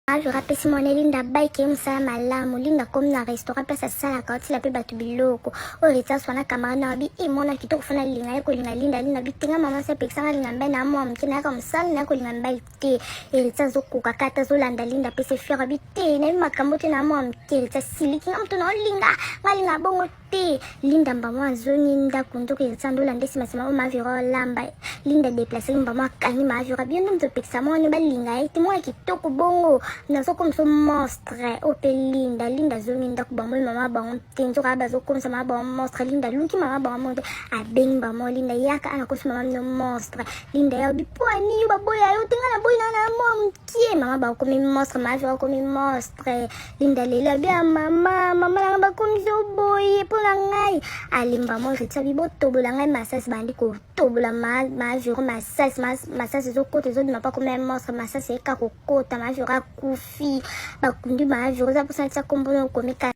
Je rappelle si mon Linda bike msa malamu linda comme na restaurant place sala kauti la pe batu biloko o reta swana kamara na bi e mona kitoko fana linga ko linga linda bitinga mama sa peksa linga mbe na mo mkina ka msala na ko linga mbe te e reta zo kukakata zo landa linda pe se fiera bi te na makambo te na mo mke reta siliki mtu na linga bongo te linda mba mo zoni nda kundo ke reta ndo lande sima sima ma viro lamba linda déplacer mba mo kani ma viro bi ndo peksa mo ne ba linga e te mo kitoko bongo na so comme so monstre o pe linda zoni nda ku bango mama bango tenzo ka ba zo comme ça mama bango monstre linda luki mama bango a beng ba mo linda yaka ana ko mama no monstre linda ya bi poani ba boya yo tenga na boy na mo mkie mama ba ko mi monstre ma jo ko mi monstre linda lela bia mama na ba ko mi zo boy po la ngai alimba mo ritsa bi boto bola ngai masas bandi ko to bola ma jo masas zo ko te zo na pa ko mi monstre masas e ka ko kota ma jo ka kufi bakundi ma jo za posa tsa kombo ko mi